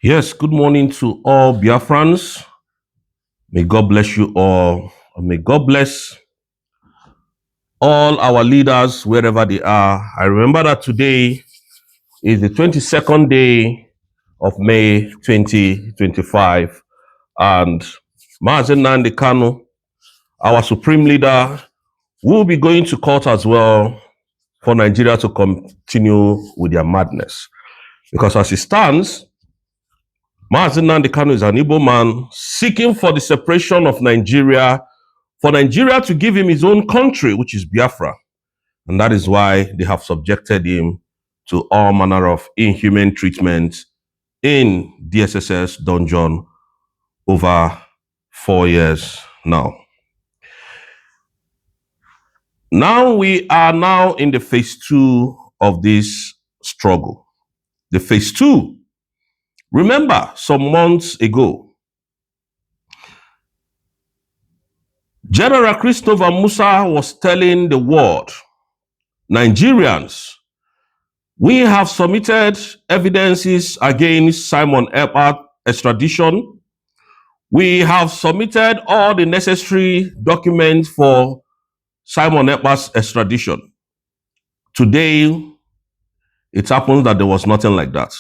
Yes, good morning to all Biafrans. May God bless you all. And may God bless all our leaders wherever they are. I remember that today is the 22nd day of May 2025. And Mazen Nandi Kanu, our supreme leader, will be going to court as well for Nigeria to continue with their madness. Because as it stands, Mazen Nandi Kanu is an Igbo man seeking for the separation of Nigeria, for Nigeria to give him his own country, which is Biafra. And that is why they have subjected him to all manner of inhuman treatment in DSSS dungeon over 4 years now. Now we are now in the phase 2 of this struggle. The phase 2. Remember, some months ago, General Christopher Musa was telling the world, Nigerians, we have submitted evidences against Simon Ekpa extradition. We have submitted all the necessary documents for Simon Ekpa's extradition. Today, it happens that there was nothing like that.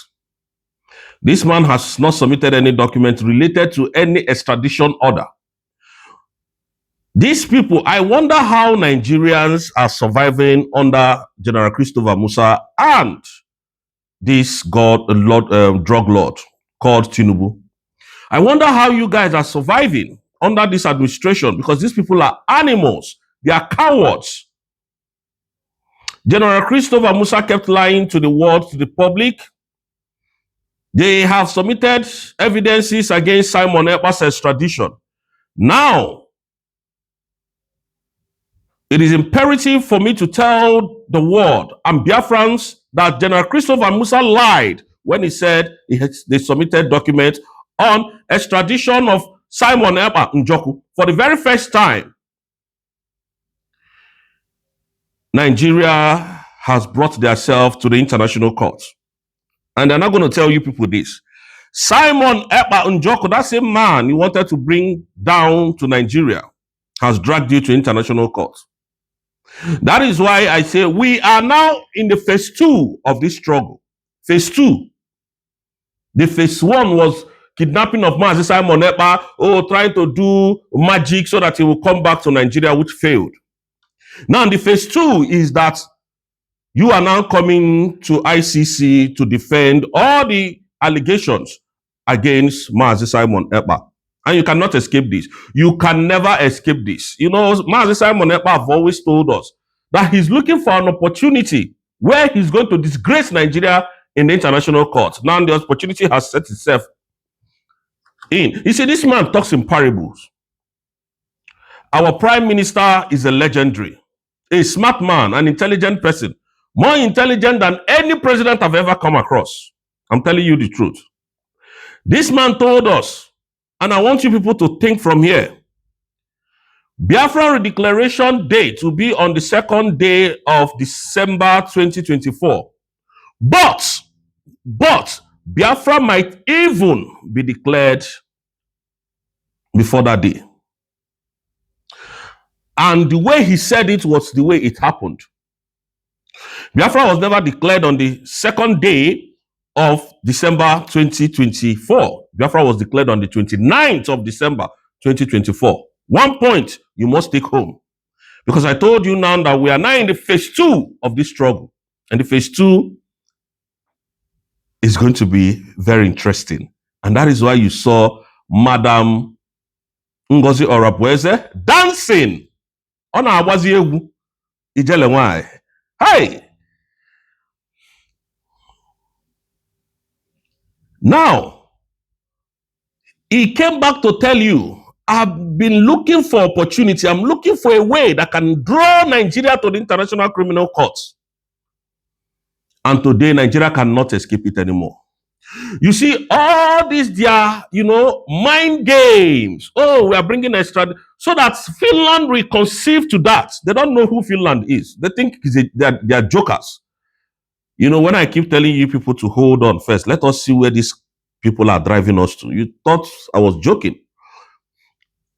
This man has not submitted any document related to any extradition order. These people, I wonder how Nigerians are surviving under General Christopher Musa and this drug lord called Tinubu. I wonder how you guys are surviving under this administration, because these people are animals. They are cowards. General Christopher Musa kept lying to the world, to the public. They have submitted evidences against Simon Ekpa's extradition. Now, it is imperative for me to tell the world and Biafrans that General Christopher Musa lied when he said they submitted documents on extradition of Simon Ekpa Njoku. For the very first time, Nigeria has brought themselves to the international court. And they're not going to tell you people this. Simon Ekpa Njoku, that same man you wanted to bring down to Nigeria, has dragged you to international court. That is why I say we are now in the phase 2 of this struggle. Phase 2. The phase 1 was kidnapping of Mazi Simon Ekpa, trying to do magic so that he will come back to Nigeria, which failed. Now, the phase 2 is that you are now coming to ICC to defend all the allegations against Mazi Simon Ekpa. And you cannot escape this. You can never escape this. You know, Mazi Simon Ekpa have always told us that he's looking for an opportunity where he's going to disgrace Nigeria in the international court. Now the opportunity has set itself in. You see, this man talks in parables. Our prime minister is a legendary, a smart man, an intelligent person, more intelligent than any president I've ever come across. I'm telling you the truth. This man told us, and I want you people to think from here, Biafra redeclaration date will be on the 2nd day of December 2024. But Biafra might even be declared before that day. And the way he said it was the way it happened. Biafra was never declared on the 2nd day of December 2024. Biafra was declared on the 29th of December 2024. One point you must take home. Because I told you now that we are now in the phase 2 of this struggle. And the phase 2 is going to be very interesting. And that is why you saw Madam Ngozi Orabueze dancing on our Waziegu Ijelewai. Hey! Now, he came back to tell you, I've been looking for opportunity. I'm looking for a way that can draw Nigeria to the International Criminal Court. And today, Nigeria cannot escape it anymore. You see, all these, mind games. Oh, we are bringing extra, so that Finland will conceive to that. They don't know who Finland is. They think they are jokers. You know, when I keep telling you people to hold on first, let us see where these people are driving us to. You thought I was joking.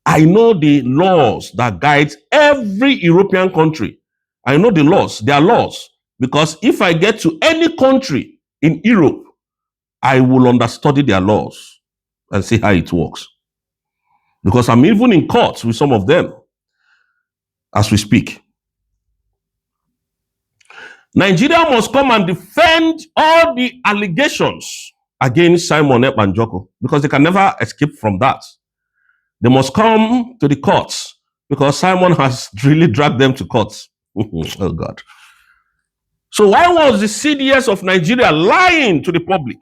I know the laws that guide every European country. I know the laws. There are laws. Because if I get to any country in Europe, I will understudy their laws and see how it works. Because I'm even in court with some of them as we speak. Nigeria must come and defend all the allegations against Simon Ekpa and Joko, because they can never escape from that. They must come to the courts because Simon has really dragged them to courts. Oh God. So why was the CDS of Nigeria lying to the public?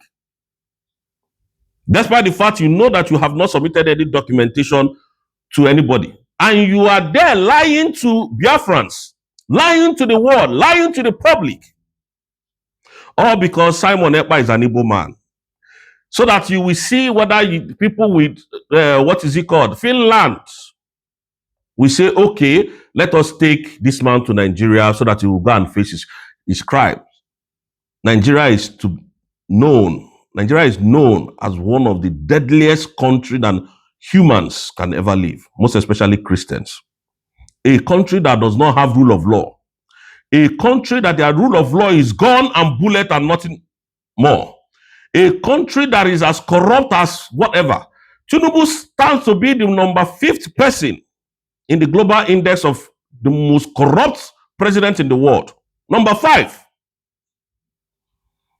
Despite the fact you know that you have not submitted any documentation to anybody. And you are there lying to Biafrans, lying to the world, lying to the public. All because Simon Ekpa is an Igbo man. So that you will see whether people with, what is it called? Finland. We say, okay, let us take this man to Nigeria so that he will go and face his crimes. Nigeria is known as one of the deadliest countries that humans can ever live, most especially Christians. A country that does not have rule of law. A country that their rule of law is gun and bullet and nothing more. A country that is as corrupt as whatever. Tinubu stands to be the number 5th person in the global index of the most corrupt president in the world. Number 5.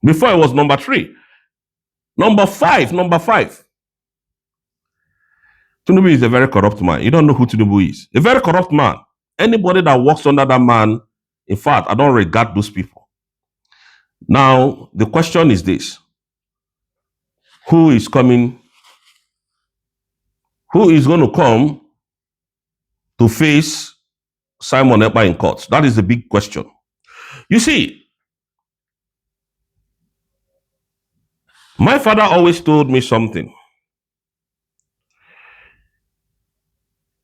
Before it was number 3. Number 5. Tinubu is a very corrupt man. You don't know who Tinubu is. A very corrupt man. Anybody that works under that man, in fact, I don't regard those people. Now, the question is this. Who is coming? Who is going to come to face Simon Ekpa in court? That is the big question. You see, my father always told me something.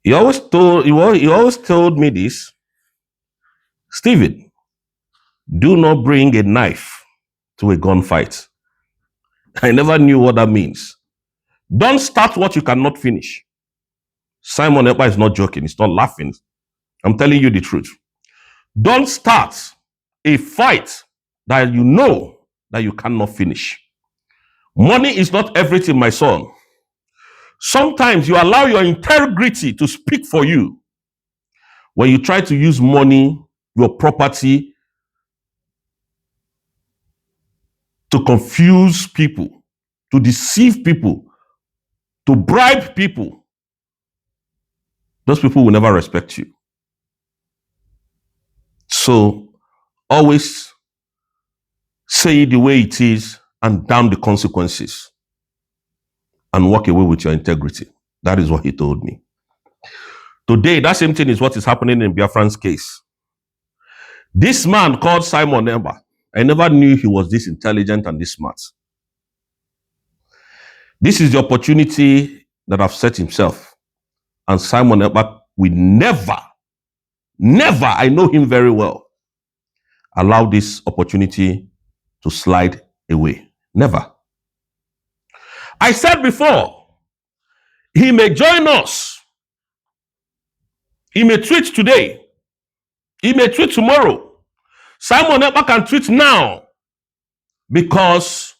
He always told me this. Stephen, do not bring a knife to a gunfight. I never knew what that means. Don't start what you cannot finish. Simon Ekpa is not joking. He's not laughing. I'm telling you the truth. Don't start a fight that you know that you cannot finish. Money is not everything, my son. Sometimes you allow your integrity to speak for you. When you try to use money, your property, to confuse people, to deceive people, to bribe people, those people will never respect you. So always say it the way it is and damn the consequences and walk away with your integrity. That is what he told me. Today, that same thing is what is happening in Biafran's case. This man called Simon Ekpa, I never knew he was this intelligent and this smart. This is the opportunity that I've set himself. And Simon Ekpa will never, I know him very well, allow this opportunity to slide away. Never. I said before, he may join us. He may tweet today. He may tweet tomorrow. Simon Ekpa can tweet now because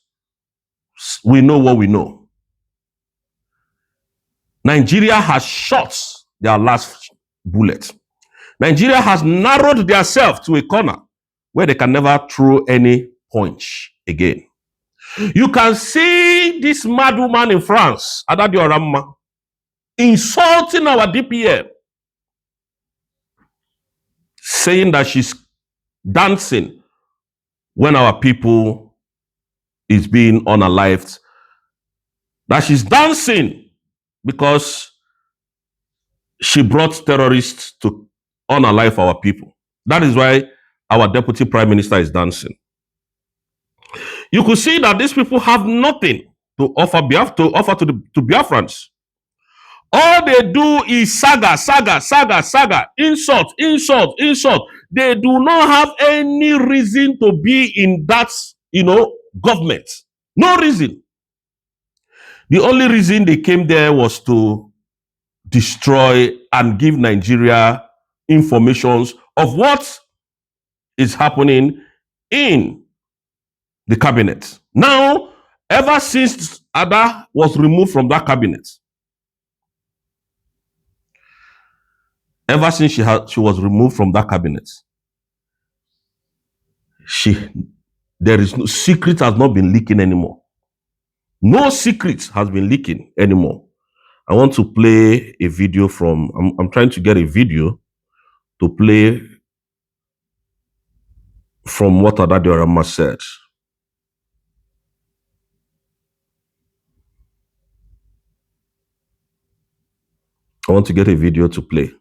we know what we know. Nigeria has shot their last bullet. Nigeria has narrowed themselves to a corner where they can never throw any punch again. You can see this mad woman in France, Adadi Oramma, insulting our DPM, saying that she's dancing when our people is being unalived, that she's dancing because she brought terrorists to unalive our people. That is why our deputy prime minister is dancing. You could see that these people have nothing to offer to Biafrans. All they do is saga, insult. They do not have any reason to be in that, government. No reason. The only reason they came there was to destroy and give Nigeria informations of what is happening in the cabinet. Now, ever since Ada was removed from that cabinet, ever since she was removed from that cabinet, there is no secret has not been leaking anymore. No secret has been leaking anymore. I want to play a video from, I'm trying to get a video to play from what Ada Diorama said. I want to get a video to play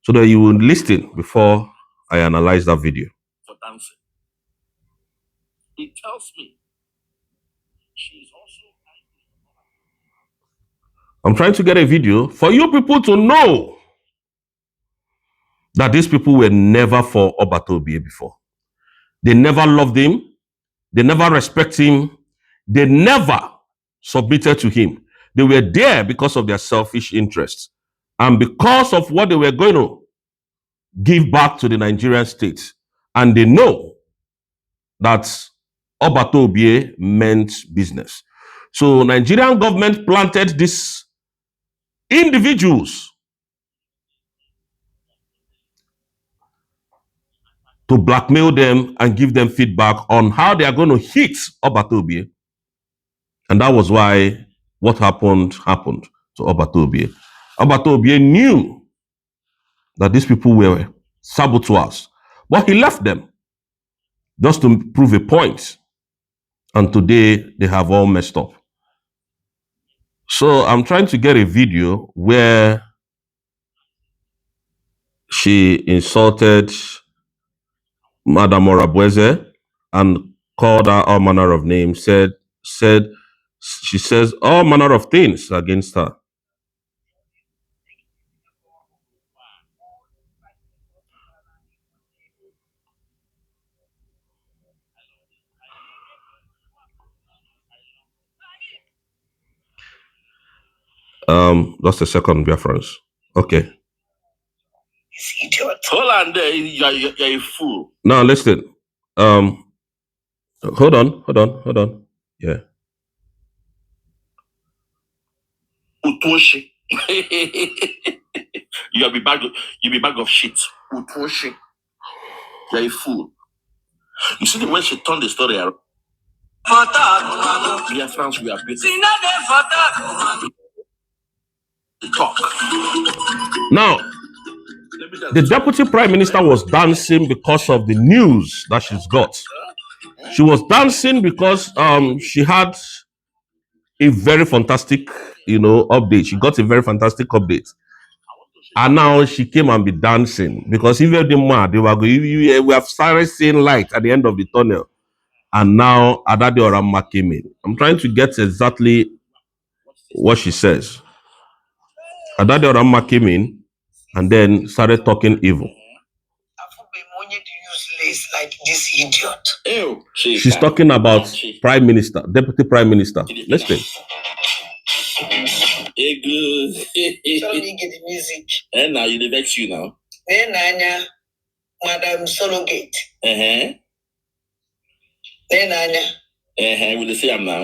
so that you will listen before I analyze that video. For dancing. He tells me she's also. I'm trying to get a video for you people to know that these people were never for Obatobie before. They never loved him. They never respect him. They never submitted to him. They were there because of their selfish interests and because of what they were going to give back to the Nigerian state. And they know that Obatobie meant business. So Nigerian government planted these individuals to blackmail them and give them feedback on how they are going to hit Obatobie. And that was why what happened to Obatobie. Obatobie knew that these people were saboteurs, but he left them just to prove a point. And today they have all messed up. So I'm trying to get a video where she insulted Madame Orabueze and called her all manner of names, she says all manner of things against her. That's the second Biafrans. Okay. This idiot. Hold on there, you're a fool. Now listen. Hold on. Yeah. Utoshi. You'll be bag of shit. Utoshi. You're a fool. You see when she turned the story around. Biafrans, we are busy. Talk. Now, the deputy prime minister was dancing because of the news that she's got. She was dancing because she had a very fantastic, update. She got a very fantastic update. And now she came and be dancing because even the mad, they were going, we have started seeing light at the end of the tunnel. And now Ada Diorama came in. I'm trying to get exactly what she says. Ada Diorama came in and then started talking evil. Like this idiot. Ew, she's talking about prime minister, deputy prime minister. Listen. Hey, good. So let me get the music. And now you vex you now. Then Nanya, Madam Sologate. Then Nanya. Will you see him now?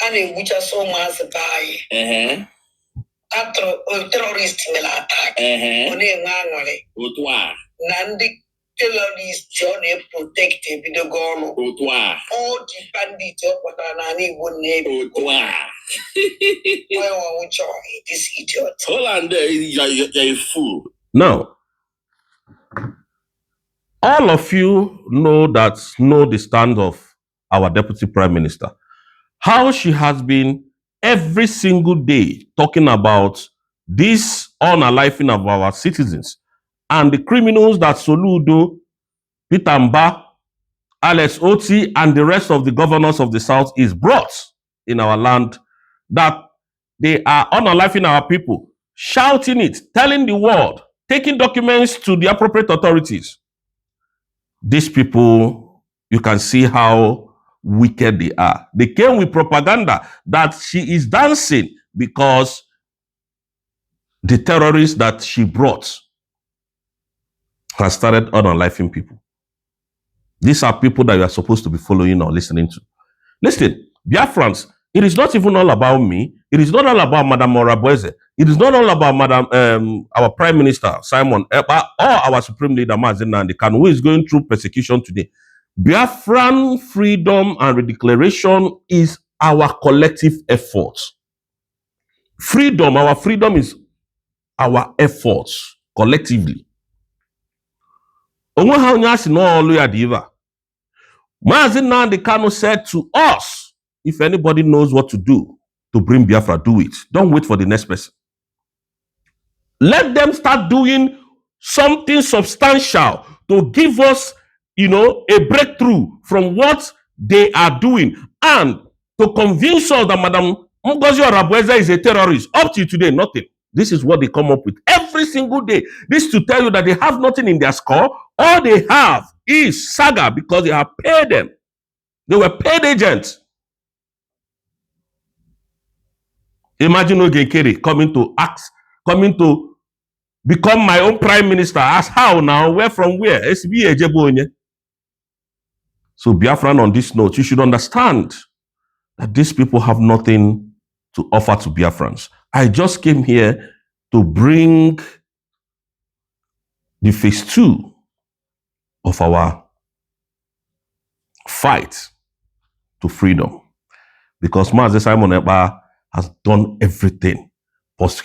And a butcher so much by. After a terrorist will attack. Nandi. Terrorists Johnny protected with the gun. All the bandits of Nani would name. Where won't join this idiot? Hold on there, you're a fool. Now, all of you know the stand of our deputy prime minister. How she has been every single day talking about this unaliving of our citizens and the criminals that Soludo, Peter Mba, Alex Oti, and the rest of the governors of the South is brought in our land, that they are unaliving our people, shouting it, telling the world, taking documents to the appropriate authorities. These people, you can see how wicked they are. They came with propaganda that she is dancing because the terrorists that she brought has started unaliving people. These are people that you are supposed to be following or listening to. Listen, Biafrans, it is not even all about me. It is not all about Madam Moraboeze. It is not all about our Prime Minister, Simon Ekpa, or our Supreme Leader, Mazi Nnamdi Kanu, who is going through persecution today. Biafran freedom and redeclaration is our collective effort. Freedom, our freedom is our efforts collectively. Mazi Nnamdi Kanu said to us, if anybody knows what to do to bring Biafra, do it. Don't wait for the next person. Let them start doing something substantial to give us, a breakthrough from what they are doing, and to convince us that Madam Ngozi Orabueze is a terrorist. Up to today, nothing. This is what they come up with every single day. This to tell you that they have nothing in their score. All they have is saga because they have paid them. They were paid agents. Imagine Ogekere coming to become my own prime minister. As how now? Where from where? SB Ejebonye. So Biafran, on this note, you should understand that these people have nothing to offer to Biafrans. I just came here to bring the phase 2 of our fight to freedom. Because Mazi Simon Ekpa has done everything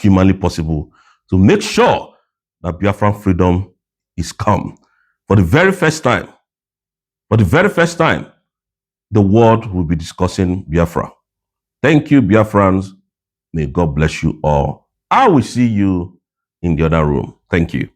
humanly possible to make sure that Biafran freedom is come. For the very first time, the world will be discussing Biafra. Thank you, Biafrans. May God bless you all. I will see you in the other room. Thank you.